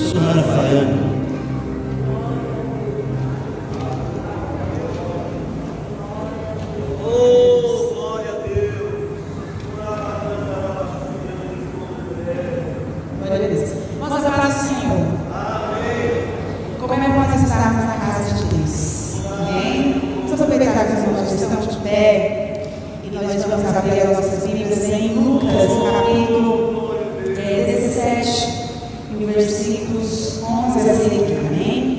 Sou Rafael. Vamos adorar o Senhor. Como é bom nós estarmos na casa de Deus. Amém? Vamos aproveitar que os irmãos estão de pé e nós vamos abrir as nossas Bíblias em Lucas, capítulo 17, e versículos 11 a seguir. Amém?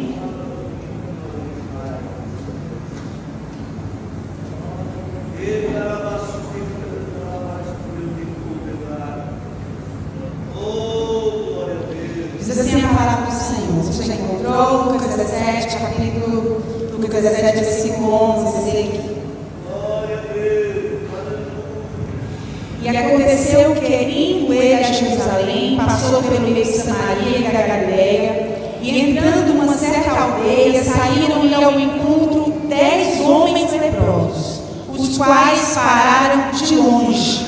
Diz assim a palavra do Senhor. Você já encontrou Lucas 17, capítulo Lucas 17, versículo 11 a seguir. E aconteceu que, indo ele a Jerusalém, passou pelo meio de Samaria e da Galileia, e entrando numa certa aldeia, saíram-lhe ao encontro 10 homens leprosos, os quais pararam de longe.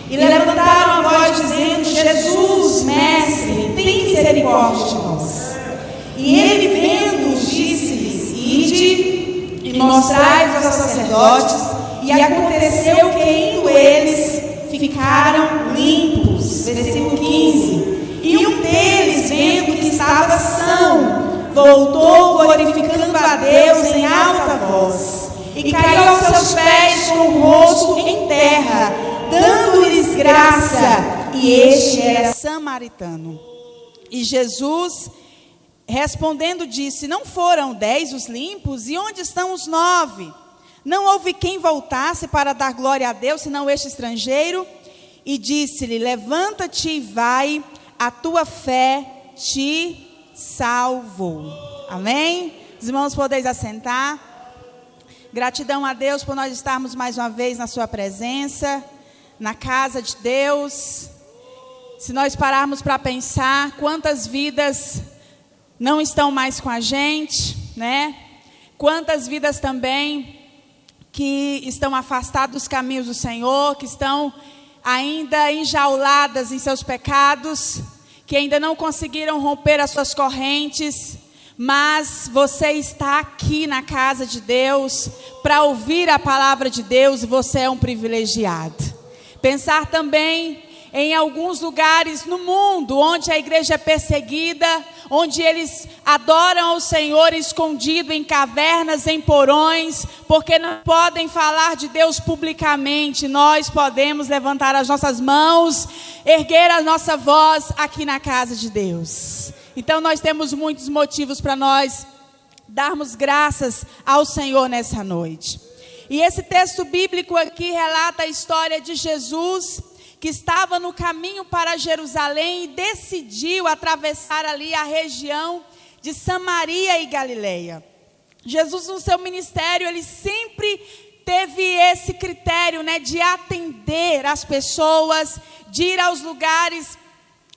E levantaram a voz, dizendo: Jesus, mestre, tem misericórdia de nós. E ele, vendo-os, disse-lhes: Ide e mostrai-vos aos sacerdotes. E aconteceu que, indo eles, ficaram limpos. Versículo 15. E um deles, vendo que estava são, voltou glorificando a Deus em alta voz, e caiu aos seus pés com o rosto em terra, dando-lhes graça. E este era samaritano. E Jesus, respondendo, disse: Não foram 10 os limpos? E onde estão os 9? Não houve quem voltasse para dar glória a Deus, senão este estrangeiro? E disse-lhe: Levanta-te e vai, a tua fé te salvou. Amém? Os irmãos, podeis assentar. Gratidão a Deus por nós estarmos mais uma vez na sua presença, na casa de Deus. Se nós pararmos para pensar, quantas vidas não estão mais com a gente, né? Quantas vidas também que estão afastadas dos caminhos do Senhor, que estão ainda enjauladas em seus pecados, que ainda não conseguiram romper as suas correntes. Mas você está aqui na casa de Deus para ouvir a palavra de Deus, e você é um privilegiado. Pensar também em alguns lugares no mundo onde a igreja é perseguida, onde eles adoram ao Senhor escondido em cavernas, em porões, porque não podem falar de Deus publicamente. Nós podemos levantar as nossas mãos, erguer a nossa voz aqui na casa de Deus. Então nós temos muitos motivos para nós darmos graças ao Senhor nessa noite. E esse texto bíblico aqui relata a história de Jesus, que estava no caminho para Jerusalém e decidiu atravessar ali a região de Samaria e Galileia. Jesus, no seu ministério, ele sempre teve esse critério, né, de atender as pessoas, de ir aos lugares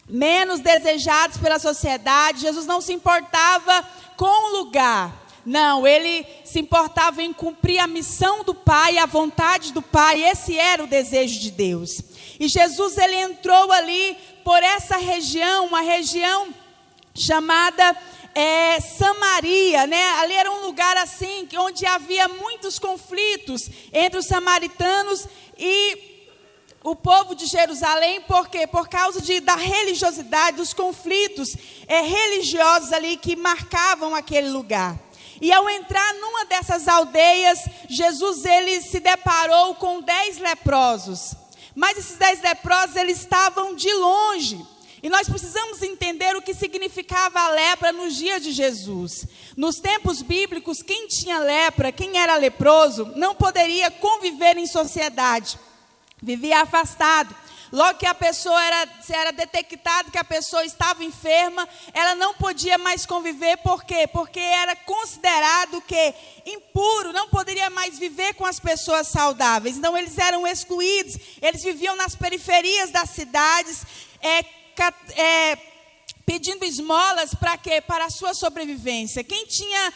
menos desejados pela sociedade. Jesus não se importava com o lugar. Não, ele se importava em cumprir a missão do Pai, a vontade do Pai. Esse era o desejo de Deus. E Jesus, ele entrou ali por essa região, uma região chamada Samaria, né? Ali era um lugar assim, onde havia muitos conflitos entre os samaritanos e o povo de Jerusalém. Por quê? Por causa da religiosidade, dos conflitos religiosos ali que marcavam aquele lugar. E ao entrar numa dessas aldeias, Jesus, ele se deparou com 10 leprosos. Mas esses 10 leprosos, eles estavam de longe. E nós precisamos entender o que significava a lepra nos dias de Jesus. Nos tempos bíblicos, quem tinha lepra, quem era leproso, não poderia conviver em sociedade. Vivia afastado. Logo que a pessoa era detectado que a pessoa estava enferma, ela não podia mais conviver. Por quê? Porque era considerado que impuro, não poderia mais viver com as pessoas saudáveis. Então eles eram excluídos, eles viviam nas periferias das cidades, pedindo esmolas para quê? Para a sua sobrevivência. Quem tinha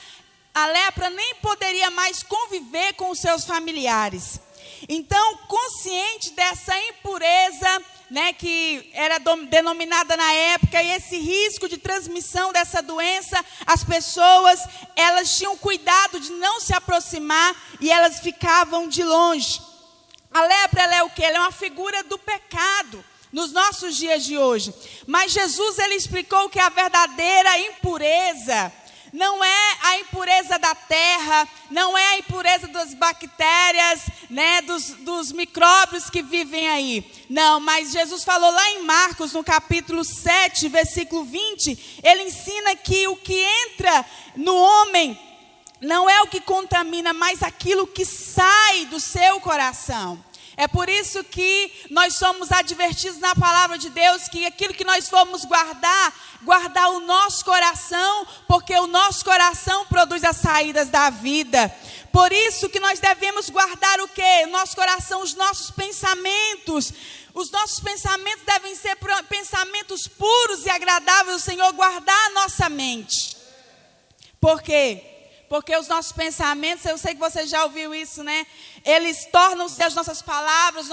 a lepra nem poderia mais conviver com os seus familiares. Então, consciente dessa impureza, né, que era denominada na época, e esse risco de transmissão dessa doença, as pessoas, elas tinham cuidado de não se aproximar e elas ficavam de longe. A lepra, ela é o quê? Ela é uma figura do pecado nos nossos dias de hoje. Mas Jesus, ele explicou que a verdadeira impureza não é a impureza da terra, não é a impureza das bactérias, né, dos micróbios que vivem aí. Não, mas Jesus falou lá em Marcos, no capítulo 7, versículo 20, ele ensina que o que entra no homem não é o que contamina, mas aquilo que sai do seu coração. É por isso que nós somos advertidos na palavra de Deus que aquilo que nós formos guardar o nosso coração, porque o nosso coração produz as saídas da vida. Por isso que nós devemos guardar o quê? O nosso coração, os nossos pensamentos. Os nossos pensamentos devem ser pensamentos puros e agradáveis ao Senhor, guardar a nossa mente. Por quê? Porque os nossos pensamentos, eu sei que você já ouviu isso, né? Eles tornam-se as nossas palavras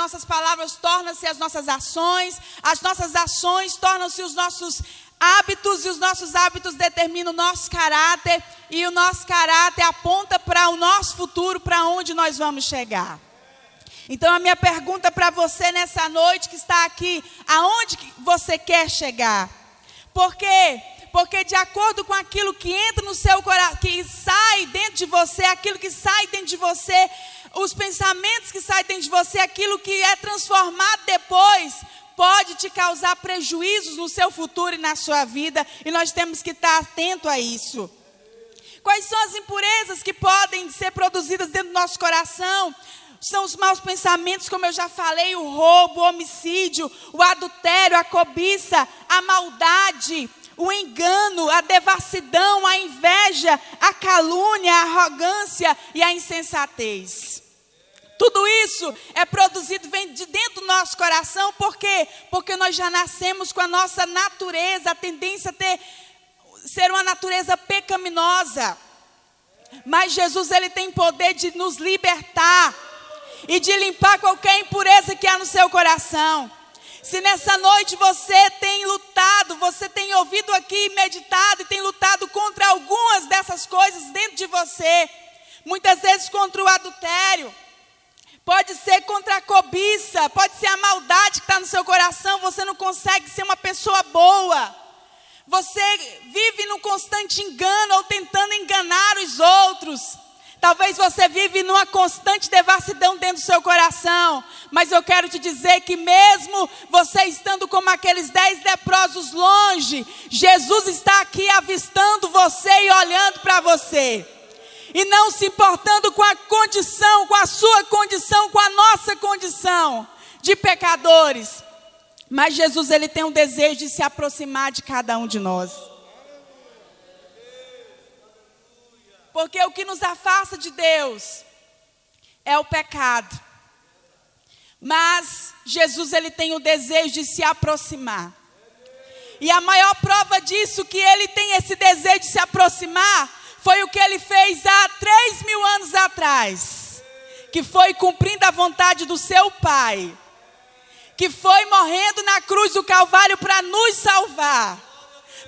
tornam-se as nossas ações tornam-se os nossos hábitos, e os nossos hábitos determinam o nosso caráter, e o nosso caráter aponta para o nosso futuro, para onde nós vamos chegar. Então a minha pergunta para você nessa noite que está aqui, aonde você quer chegar? Por quê? Porque de acordo com aquilo que entra no seu coração, que sai dentro de você, aquilo que sai dentro de você, os pensamentos que saem dentro de você, aquilo que é transformado depois, pode te causar prejuízos no seu futuro e na sua vida, e nós temos que estar atento a isso. Quais são as impurezas que podem ser produzidas dentro do nosso coração? São os maus pensamentos, como eu já falei, o roubo, o homicídio, o adultério, a cobiça, a maldade, o engano, a devassidão, a inveja, a calúnia, a arrogância e a insensatez. Tudo isso é produzido, vem de dentro do nosso coração. Por quê? Porque nós já nascemos com a nossa natureza, a tendência a ser uma natureza pecaminosa. Mas Jesus, ele tem poder de nos libertar e de limpar qualquer impureza que há no seu coração. Se nessa noite você tem lutado, você tem ouvido aqui, meditado e tem lutado contra algumas dessas coisas dentro de você, muitas vezes contra o adultério, pode ser contra a cobiça, pode ser a maldade que está no seu coração, você não consegue ser uma pessoa boa, você vive num constante engano ou tentando enganar os outros. Talvez você vive numa constante devassidão dentro do seu coração. Mas eu quero te dizer que mesmo você estando como aqueles 10 leprosos longe, Jesus está aqui avistando você e olhando para você. E não se importando com a condição, com a sua condição, com a nossa condição de pecadores. Mas Jesus, ele tem um desejo de se aproximar de cada um de nós. Porque o que nos afasta de Deus é o pecado. Mas Jesus, ele tem o desejo de se aproximar. E a maior prova disso, que ele tem esse desejo de se aproximar, foi o que ele fez há 3.000 anos atrás. Que foi cumprindo a vontade do seu Pai. Que foi morrendo na cruz do Calvário para nos salvar.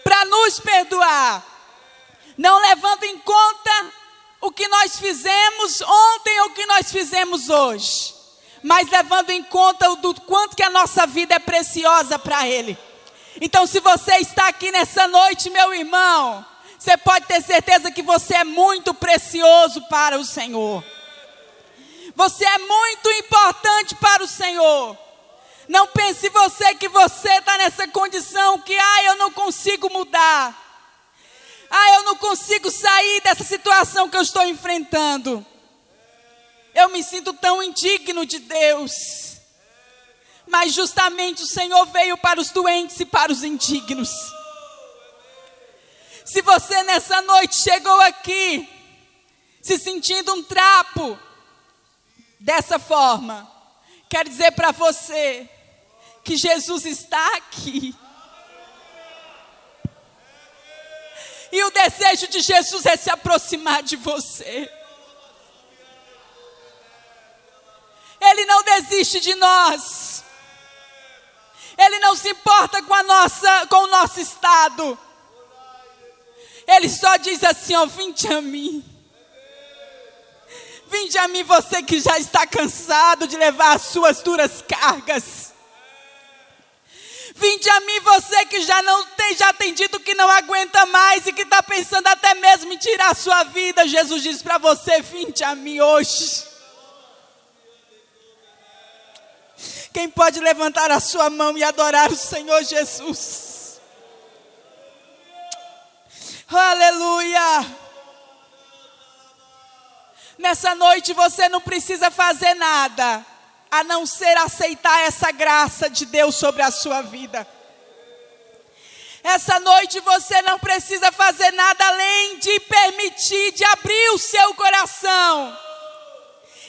Para nos perdoar. Não levando em conta o que nós fizemos ontem ou o que nós fizemos hoje. Mas levando em conta do quanto que a nossa vida é preciosa para Ele. Então, se você está aqui nessa noite, meu irmão, você pode ter certeza que você é muito precioso para o Senhor. Você é muito importante para o Senhor. Não pense você que você está nessa condição que, eu não consigo mudar. Eu não consigo sair dessa situação que eu estou enfrentando. Eu me sinto tão indigno de Deus. Mas justamente o Senhor veio para os doentes e para os indignos. Se você nessa noite chegou aqui se sentindo um trapo dessa forma, quero dizer para você que Jesus está aqui. E o desejo de Jesus é se aproximar de você. desiste de nós. Ele não se importa com o nosso estado. Ele só diz assim, ó, vinde a mim. Vinde a mim, você que já está cansado de levar as suas duras cargas. Vinde a mim, você que já tem dito que não aguenta mais e que está pensando até mesmo em tirar a sua vida. Jesus diz para você, vinde a mim hoje. Quem pode levantar a sua mão e adorar o Senhor Jesus? Aleluia! Nessa noite você não precisa fazer nada, a não ser aceitar essa graça de Deus sobre a sua vida. Essa noite você não precisa fazer nada além de permitir, de abrir o seu coração.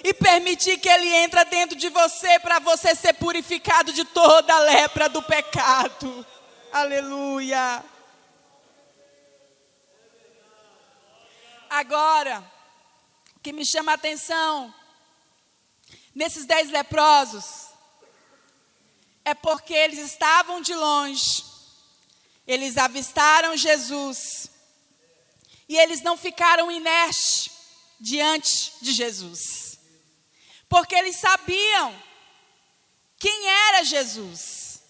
E permitir que Ele entre dentro de você para você ser purificado de toda a lepra do pecado. Aleluia. Agora, o que me chama a atenção nesses 10 leprosos é porque eles estavam de longe, eles avistaram Jesus e eles não ficaram inertes diante de Jesus, porque eles sabiam quem era Jesus.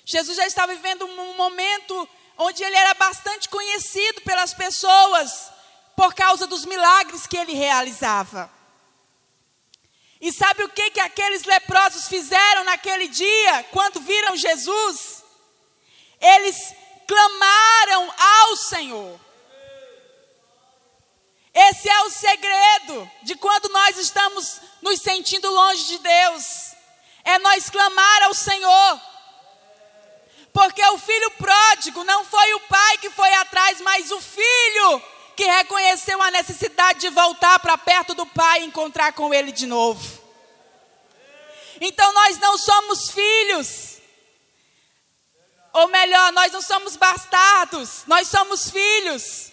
Jesus já estava vivendo um momento onde ele era bastante conhecido pelas pessoas, por causa dos milagres que ele realizava. E sabe o que aqueles leprosos fizeram naquele dia, quando viram Jesus? Eles clamaram ao Senhor. Esse é o segredo de quando nós estamos nos sentindo longe de Deus. É nós clamar ao Senhor. Porque o filho pródigo não foi o pai que foi atrás, mas o filho que reconheceu a necessidade de voltar para perto do Pai e encontrar com Ele de novo. Então nós não somos filhos, ou melhor, nós não somos bastardos, nós somos filhos.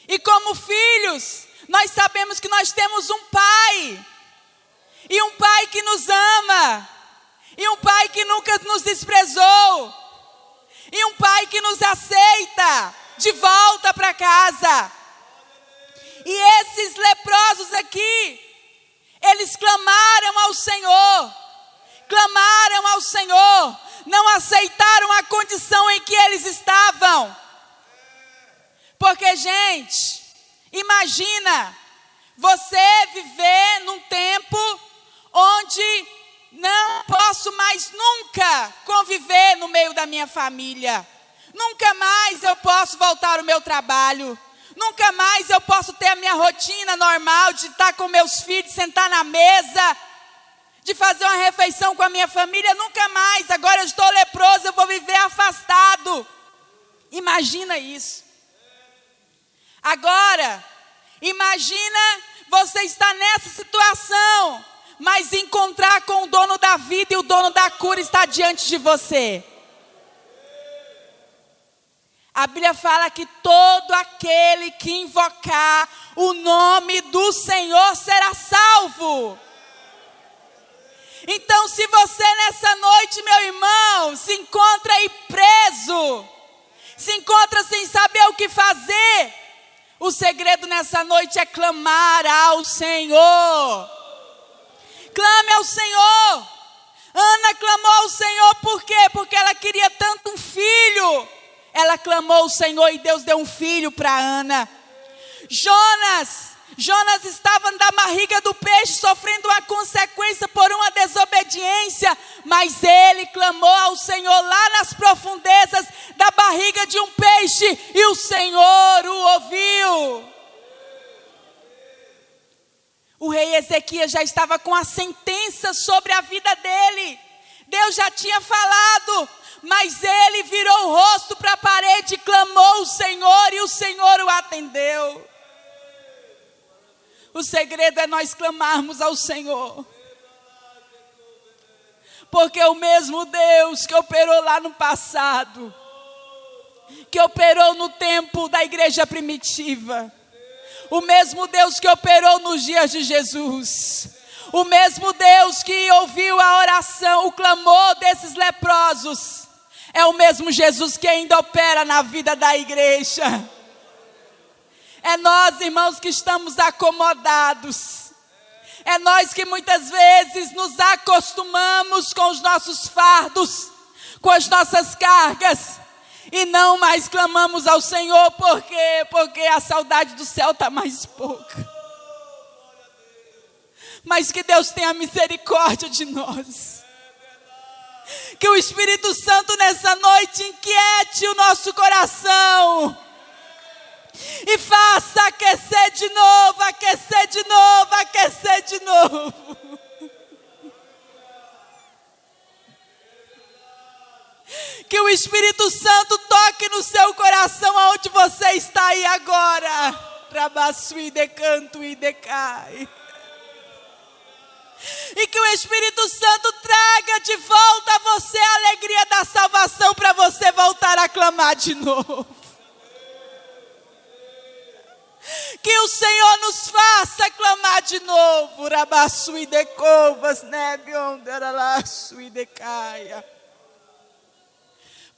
E como filhos, nós sabemos que nós temos um Pai, e um Pai que nos ama, e um Pai que nunca nos desprezou, e um Pai que nos aceita de volta para casa. E esses leprosos aqui, eles clamaram ao Senhor, não aceitaram a condição em que eles estavam. Porque, gente, imagina você viver num tempo onde não posso mais nunca conviver no meio da minha família. Nunca mais eu posso voltar ao meu trabalho. Nunca mais eu posso ter a minha rotina normal de estar com meus filhos, sentar na mesa, de fazer uma refeição com a minha família. Nunca mais, agora eu estou leproso, eu vou viver afastado. Imagina isso. Agora, imagina você estar nessa situação, mas encontrar com o dono da vida e o dono da cura está diante de você. A Bíblia fala que todo aquele que invocar o nome do Senhor será salvo. Então, se você nessa noite, meu irmão, se encontra aí preso, se encontra sem saber o que fazer, o segredo nessa noite é clamar ao Senhor. Clame ao Senhor. Ana clamou ao Senhor, por quê? Porque ela queria tanto um filho. Ela clamou ao Senhor e Deus deu um filho para Ana. Jonas estava na barriga do peixe, sofrendo uma consequência por uma desobediência, mas ele clamou ao Senhor lá nas profundezas da barriga de um peixe, e o Senhor o ouviu. O rei Ezequias já estava com a sentença sobre a vida dele. Deus já tinha falado, mas ele virou o rosto para a parede, clamou ao Senhor e o Senhor o atendeu. O segredo é nós clamarmos ao Senhor. Porque o mesmo Deus que operou lá no passado, que operou no tempo da igreja primitiva, o mesmo Deus que operou nos dias de Jesus, O mesmo Deus que ouviu a oração, o clamor desses leprosos, é o mesmo Jesus que ainda opera na vida da igreja. É nós, irmãos, que estamos acomodados. É nós que muitas vezes nos acostumamos com os nossos fardos, com as nossas cargas, e não mais clamamos ao Senhor. Por quê? Porque a saudade do céu está mais pouca. Mas que Deus tenha misericórdia de nós. Que o Espírito Santo nessa noite inquiete o nosso coração. E faça aquecer de novo, aquecer de novo, aquecer de novo. Que o Espírito Santo toque no seu coração aonde você está aí agora. Trabaço e decanto e decai. E que o Espírito Santo traga de volta a você a alegria da salvação para você voltar a clamar de novo. Que o Senhor nos faça clamar de novo. Rabaçu e decovas, nebion, deralaço e decaia.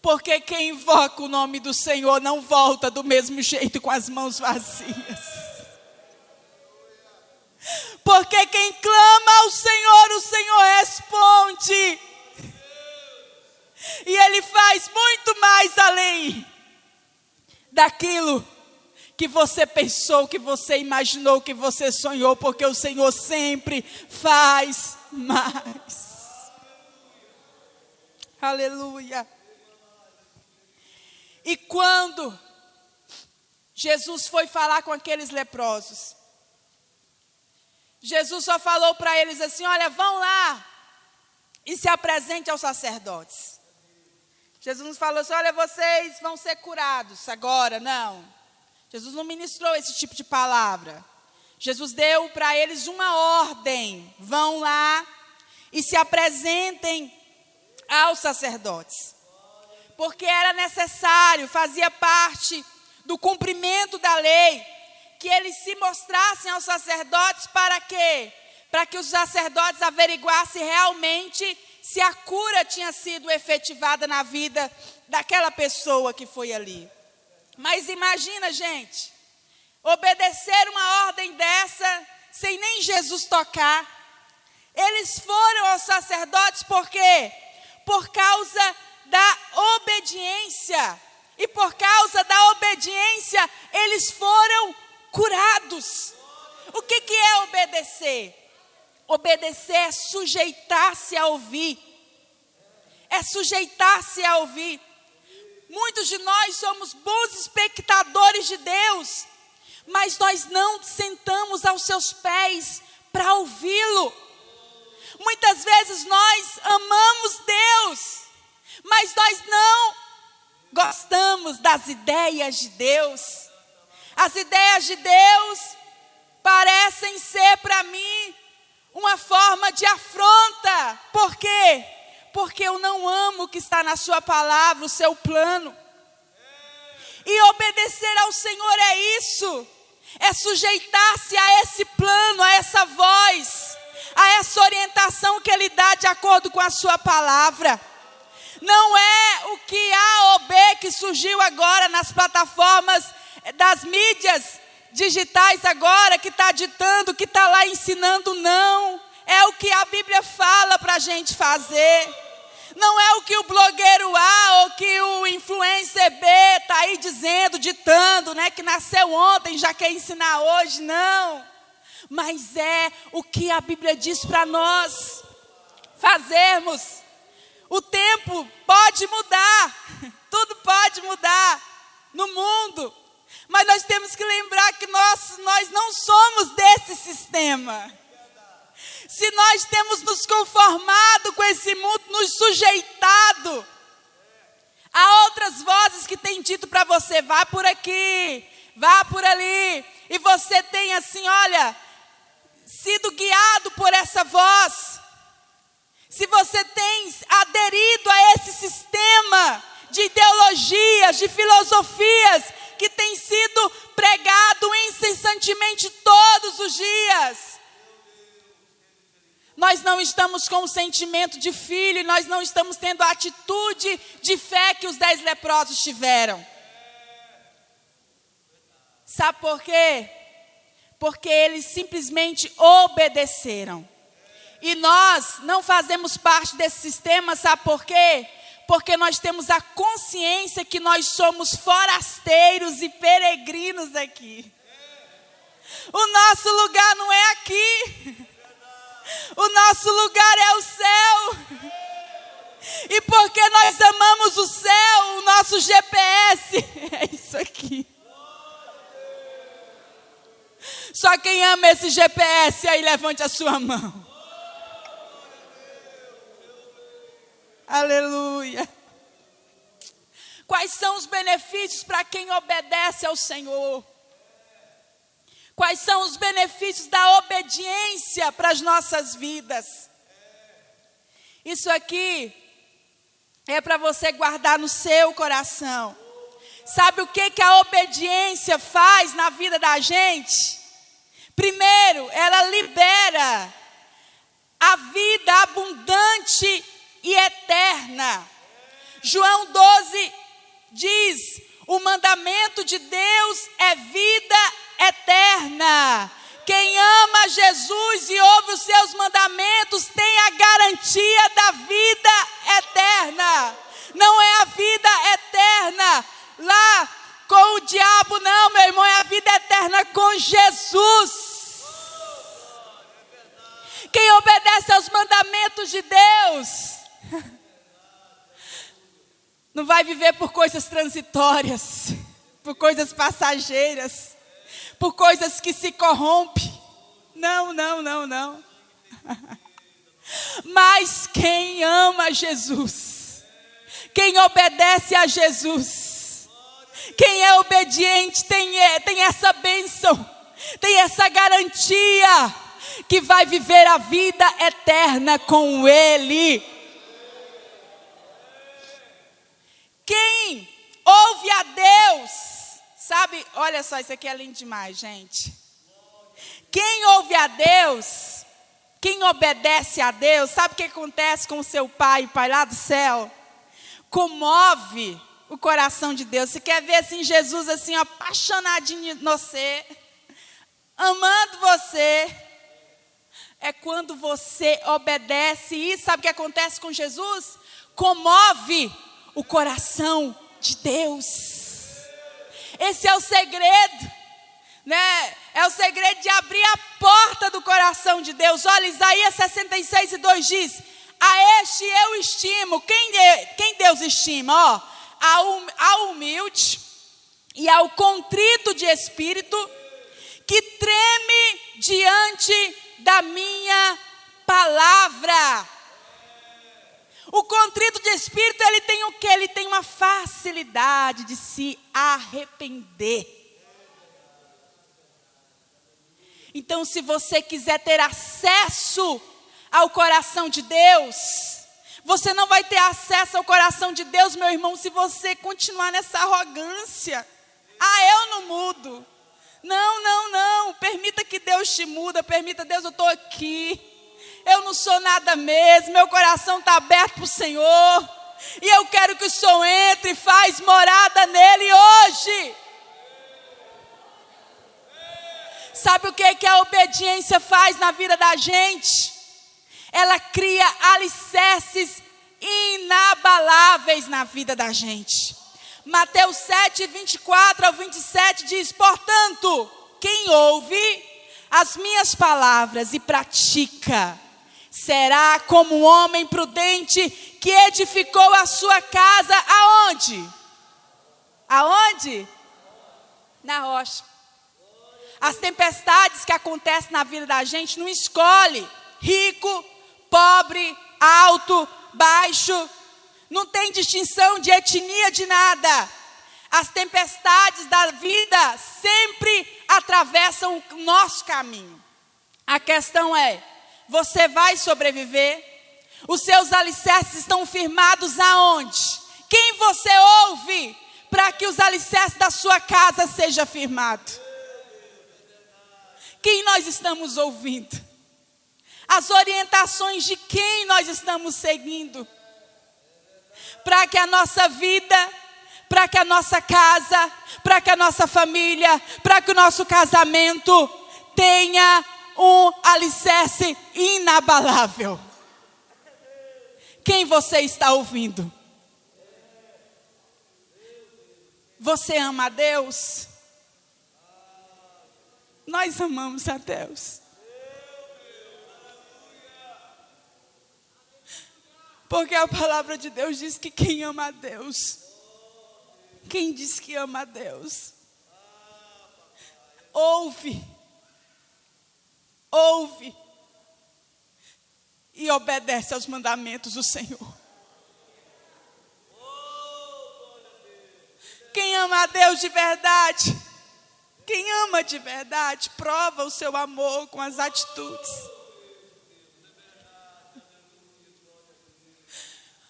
Porque quem invoca o nome do Senhor não volta do mesmo jeito com as mãos vazias. Porque quem clama ao Senhor, o Senhor responde. E Ele faz muito mais além daquilo que você pensou, que você imaginou, que você sonhou. Porque o Senhor sempre faz mais. Aleluia. E quando Jesus foi falar com aqueles leprosos, Jesus só falou para eles assim: olha, vão lá e se apresente aos sacerdotes. Jesus não falou assim: olha, vocês vão ser curados agora, não. Jesus não ministrou esse tipo de palavra. Jesus deu para eles uma ordem: vão lá e se apresentem aos sacerdotes. Porque era necessário, fazia parte do cumprimento da lei, que eles se mostrassem aos sacerdotes. Para quê? Para que os sacerdotes averiguassem realmente se a cura tinha sido efetivada na vida daquela pessoa que foi ali. Mas imagina, gente, obedecer uma ordem dessa sem nem Jesus tocar. Eles foram aos sacerdotes por quê? Por causa da obediência. E por causa da obediência, eles foram curados. O que é obedecer? Obedecer é sujeitar-se a ouvir. É sujeitar-se a ouvir. Muitos de nós somos bons espectadores de Deus, mas nós não sentamos aos seus pés para ouvi-lo. Muitas vezes nós amamos Deus, mas nós não gostamos das ideias de Deus. As ideias de Deus parecem ser para mim uma forma de afronta. Por quê? Porque eu não amo o que está na sua palavra, o seu plano. E obedecer ao Senhor é isso. É sujeitar-se a esse plano, a essa voz, a essa orientação que Ele dá de acordo com a sua palavra. Não é o que A ou B que surgiu agora nas plataformas das mídias digitais agora, que está ditando, que está lá ensinando, não. É o que a Bíblia fala para a gente fazer. Não é o que o blogueiro A ou que o influencer B está aí dizendo, ditando, né? Que nasceu ontem, já quer ensinar hoje, não. Mas é o que a Bíblia diz para nós fazermos. O tempo pode mudar, tudo pode mudar no mundo. Mas nós temos que lembrar que nós não somos desse sistema. Se nós temos nos conformado com esse mundo, nos sujeitado a outras vozes que têm dito para você, vá por aqui, vá por ali, e você tem assim, olha, sido guiado por essa voz, se você tem aderido a esse sistema de ideologias, de filosofias, que tem sido pregado incessantemente todos os dias, estamos com o sentimento de filho e nós não estamos tendo a atitude de fé que os 10 leprosos tiveram. Sabe por quê? Porque eles simplesmente obedeceram. E nós não fazemos parte desse sistema, sabe por quê? Porque nós temos a consciência que nós somos forasteiros e peregrinos aqui. O nosso lugar não é aqui. O nosso lugar é o céu. E porque nós amamos o céu, o nosso GPS é isso aqui. Só quem ama esse GPS aí, levante a sua mão. Aleluia. Quais são os benefícios para quem obedece ao Senhor? Quais são os benefícios da obediência para as nossas vidas? Isso aqui é para você guardar no seu coração. Sabe o que a obediência faz na vida da gente? Primeiro, ela libera a vida abundante e eterna. João 12 diz: o mandamento de Deus é vida eterna. Quem ama Jesus e ouve os seus mandamentos tem a garantia da vida eterna. Não é a vida eterna lá com o diabo, não, meu irmão, é a vida eterna com Jesus. Quem obedece aos mandamentos de Deus não vai viver por coisas transitórias, por coisas passageiras, por coisas que se corrompem. Não. Mas quem ama Jesus, quem obedece a Jesus, quem é obediente tem essa bênção, tem essa garantia que vai viver a vida eterna com Ele. Quem ouve a Deus, sabe, olha só, isso aqui é lindo demais, gente. Quem ouve a Deus, quem obedece a Deus, sabe o que acontece com o seu pai, o pai lá do céu? Comove o coração de Deus. Você quer ver assim Jesus assim apaixonadinho em você, amando você? É quando você obedece. E sabe o que acontece com Jesus? Comove o coração de Deus. Esse é o segredo, né? É o segredo de abrir a porta do coração de Deus. Olha, Isaías 66:2 diz: a este eu estimo. Quem Deus estima? Ó, ao humilde e ao contrito de espírito, que treme diante da minha palavra. O contrito de espírito, ele tem o quê? Ele tem uma facilidade de se arrepender. Então, se você quiser ter acesso ao coração de Deus, você não vai ter acesso ao coração de Deus, meu irmão, se você continuar nessa arrogância. Eu não mudo. Não. Permita que Deus te muda. Permita, Deus, eu estou aqui. Eu não sou nada mesmo. Meu coração está aberto para o Senhor. E eu quero que o Senhor entre e faz morada nele hoje. Sabe o que a obediência faz na vida da gente? Ela cria alicerces inabaláveis na vida da gente. Mateus 7:24-27 diz: portanto, quem ouve as minhas palavras e pratica, será como um homem prudente que edificou a sua casa aonde? Aonde? Na rocha. As tempestades que acontecem na vida da gente não escolhe rico, pobre, alto, baixo. Não tem distinção de etnia, de nada. As tempestades da vida sempre atravessam o nosso caminho. A questão é, você vai sobreviver? Os seus alicerces estão firmados aonde? Quem você ouve para que os alicerces da sua casa sejam firmados? Quem nós estamos ouvindo? as orientações de quem nós estamos seguindo, para que a nossa vida, para que a nossa casa, para que a nossa família, para que o nosso casamento tenha um alicerce inabalável. Quem você está ouvindo? Você ama a Deus? Nós amamos a Deus. Porque a palavra de Deus diz que quem ama a Deus, quem diz que ama a Deus, ouve e obedece aos mandamentos do Senhor. Quem ama a Deus de verdade, quem ama de verdade, prova o seu amor com as atitudes.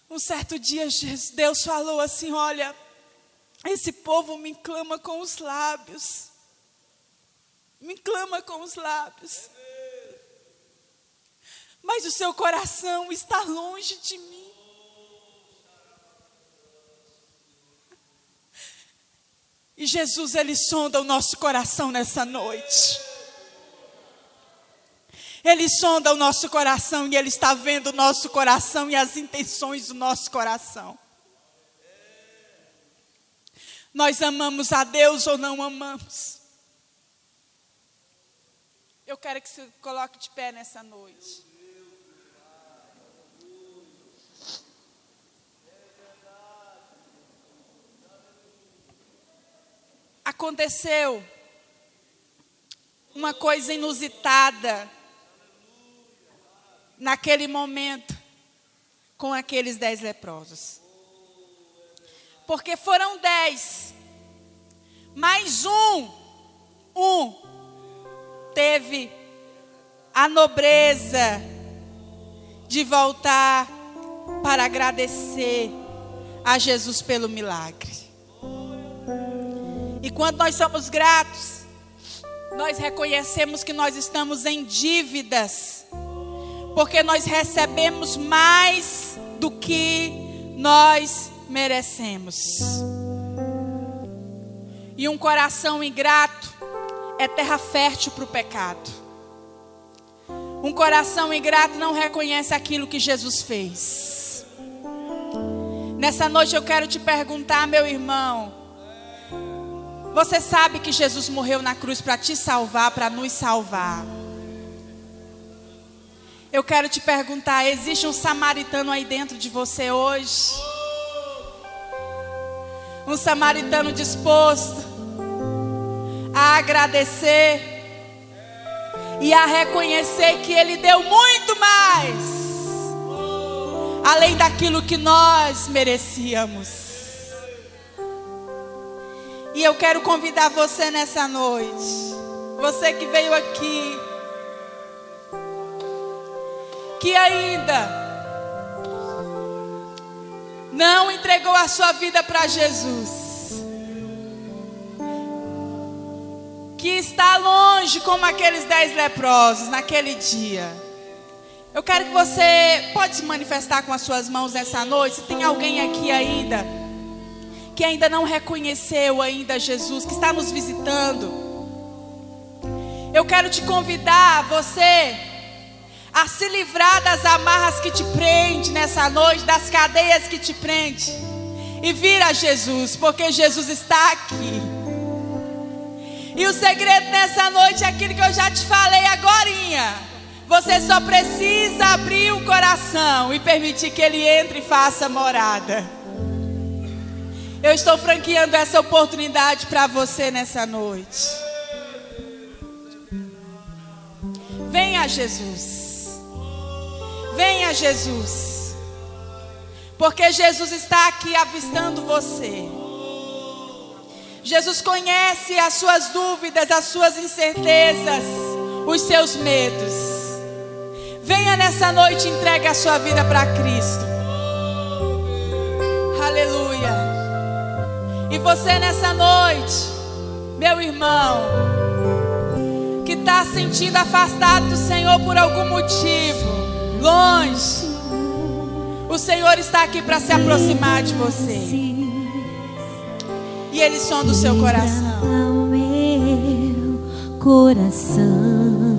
Um certo dia Deus falou assim: olha, esse povo me clama com os lábios. Me clama com os lábios. Mas o seu coração está longe de mim. E Jesus, Ele sonda o nosso coração nessa noite. Ele sonda o nosso coração e Ele está vendo o nosso coração e as intenções do nosso coração. Nós amamos a Deus ou não amamos? Eu quero que você coloque de pé nessa noite. Aconteceu uma coisa inusitada naquele momento com aqueles 10 leprosos. Porque foram 10, mais um teve a nobreza de voltar para agradecer a Jesus pelo milagre. E quando nós somos gratos, nós reconhecemos que nós estamos em dívidas, porque nós recebemos mais do que nós merecemos. E um coração ingrato é terra fértil para o pecado. Um coração ingrato não reconhece aquilo que Jesus fez. Nessa noite eu quero te perguntar, meu irmão, você sabe que Jesus morreu na cruz para te salvar, para nos salvar? Eu quero te perguntar, existe um samaritano aí dentro de você hoje? Um samaritano disposto a agradecer e a reconhecer que Ele deu muito mais, além daquilo que nós merecíamos. E eu quero convidar você nessa noite, você que veio aqui, que ainda não entregou a sua vida para Jesus, que está longe como aqueles 10 leprosos naquele dia. Eu quero que você pode se manifestar com as suas mãos nessa noite. Se tem alguém aqui ainda que ainda não reconheceu ainda Jesus, que está nos visitando, eu quero te convidar, você, a se livrar das amarras que te prendem nessa noite, das cadeias que te prendem, e vir a Jesus, porque Jesus está aqui. E o segredo nessa noite é aquilo que eu já te falei agorinha. Você só precisa abrir o coração e permitir que Ele entre e faça morada. Eu estou franqueando essa oportunidade para você nessa noite. Venha Jesus. Venha Jesus. Porque Jesus está aqui avistando você. Jesus conhece as suas dúvidas, as suas incertezas, os seus medos. Venha nessa noite e entregue a sua vida para Cristo. Aleluia. E você nessa noite, meu irmão, que está sentindo afastado do Senhor por algum motivo, longe, o Senhor está aqui para se aproximar de você. E Ele sonda o seu coração. Coração.